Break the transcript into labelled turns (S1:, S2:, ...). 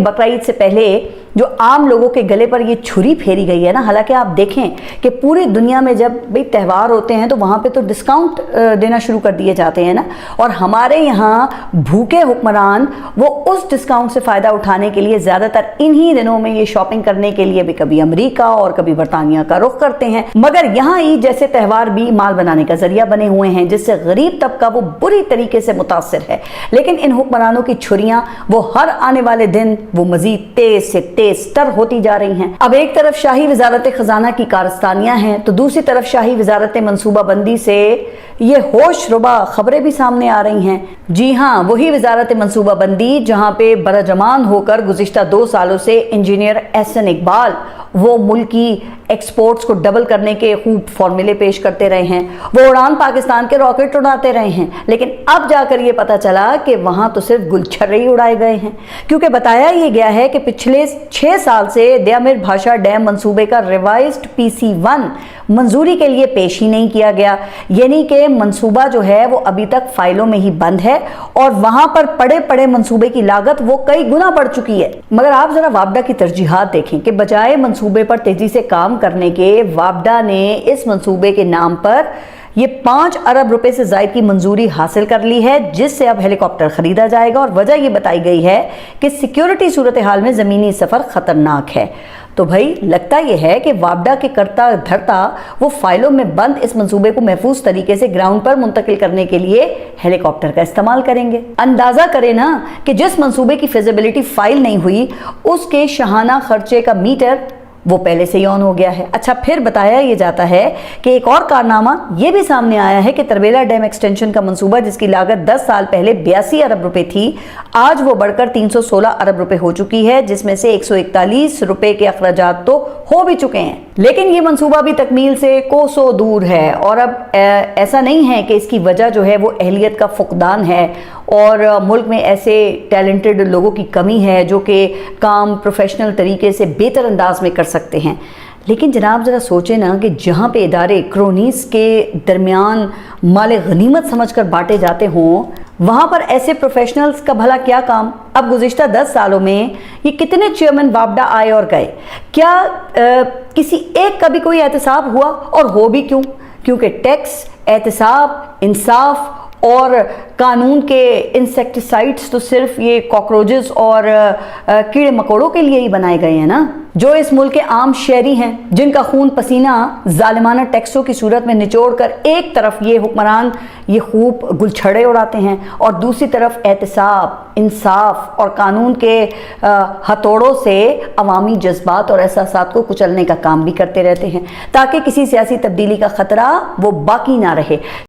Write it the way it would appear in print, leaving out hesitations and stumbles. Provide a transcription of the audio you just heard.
S1: बकरीद से पहले जो आम लोगों के गले पर ये छुरी फेरी गई है ना, हालांकि आप देखें कि पूरी दुनिया में जब भी त्यौहार होते हैं तो वहाँ पे तो डिस्काउंट देना शुरू कर दिए जाते हैं ना, और हमारे यहाँ भूखे हुक्मरान वो उस डिस्काउंट से फ़ायदा उठाने के लिए ज़्यादातर इन्हीं दिनों में ये शॉपिंग करने के लिए भी कभी अमेरिका और कभी बरतानिया का रुख करते हैं। मगर यहाँ ईद जैसे त्यौहार भी माल बनाने का जरिया बने हुए हैं, जिससे गरीब तबका वो बुरी तरीके से मुतासर है। लेकिन इन हुक्मरानों की छुरियाँ वो हर आने वाले दिन वो मजीद तेज से तेज तर होती जा रही हैं। अब एक तरफ शाही वजारत खजाना की कारस्तानियां हैं तो दूसरी तरफ शाही वजारत मनसूबाबंदी से ये होश रुबा खबरें भी सामने आ रही हैं। जी हाँ, वही वजारत मनसूबाबंदी जहां पे बरजमान होकर गुज़िश्ता 2 सालों से इंजीनियर एहसन इकबाल वो मुल्की एक्सपोर्ट्स को डबल करने के खूब फॉर्मूले पेश करते रहे हैं, वो उड़ान पाकिस्तान के रॉकेट उड़ाते रहे हैं। लेकिन अब जाकर ये पता चला कि वहाँ तो सिर्फ गुलछर्रे ही उड़ाए गए हैं, क्योंकि बताया ये गया है कि पिछले 6 साल से दयामिर भाषा डैम मंसूबे का रिवाइज्ड PC1 मंजूरी के लिए पेश ही नहीं किया गया। यानी कि मंसूबा जो है वो अभी तक फाइलों में ही बंद है और वहाँ पर पड़े पड़े मंसूबे की लागत वो कई गुना बढ़ चुकी है। मगर आप जरा वापडा की तरजीहात देखें कि बजाय मंसूबे पर तेजी से काम करने के, वापडा ने इस मंसूबे के नाम पर ये 5 अरब रुपए से ज़ायद की मंजूरी हासिल कर ली है, जिससे अब हेलीकॉप्टर खरीदा जाएगा। और वजह ये बताई गई है कि सिक्योरिटी सूरत हाल में ज़मीनी सफ़र ख़तरनाक है। तो भाई लगता यह है कि वापडा के करता धरता वो फाइलों में बंद इस मंसूबे को महफूज तरीके से ग्राउंड पर मुंतकिल करने के लिए हेलीकॉप्टर का इस्तेमाल करेंगे। अंदाजा करें ना कि जिस मंसूबे की फिजिबिलिटी फाइल नहीं हुई उसके शहाना खर्चे का मीटर वो पहले से ही ऑन हो गया है। अच्छा, फिर बताया ये जाता है कि एक और कारनामा ये भी सामने आया है कि तरबेला डैम एक्सटेंशन का मंसूबा, जिसकी लागत 10 साल पहले 82 अरब रुपए थी, आज वो बढ़कर 316 अरब रुपए हो चुकी है, जिसमें से 141 रुपए के अखराजात तो हो भी चुके हैं। लेकिन ये मंसूबा भी तकमील से कोसों दूर है। और अब ऐसा नहीं है कि इसकी वजह जो है वो अहलियत का फुकदान है और मुल्क में ऐसे टैलेंटेड लोगों की कमी है जो कि काम प्रोफेशनल तरीके से बेहतर अंदाज में कर सकते हैं। लेकिन जनाब ज़रा सोचें ना कि जहाँ पे इदारे क्रोनीस के दरमियान माल गनीमत समझकर बांटे जाते हों, वहाँ पर ऐसे प्रोफेशनल्स का भला क्या काम। अब गुज़िश्ता 10 सालों में ये कितने चेयरमैन वापडा आए और गए, क्या किसी एक का भी कोई एहतसाब हुआ? और हो भी क्यों? क्योंकि टैक्स, एहतसाब, इंसाफ और कानून के इंसेक्टिसाइड्स तो सिर्फ ये कॉकरोचेस और कीड़े मकोड़ों के लिए ही बनाए गए हैं ना, जो इस मुल्क के आम शहरी हैं, जिनका खून पसीना जालिमाना टैक्सों की सूरत में निचोड़ कर एक तरफ ये हुक्मरान ये खूब गुलछड़े उड़ाते हैं और दूसरी तरफ एहतसाब, इंसाफ और कानून के हथौड़ों से अवामी जज्बात और एहसासात को कुचलने का काम भी करते रहते हैं, ताकि किसी सियासी तब्दीली का खतरा वो बाकी ना रहे।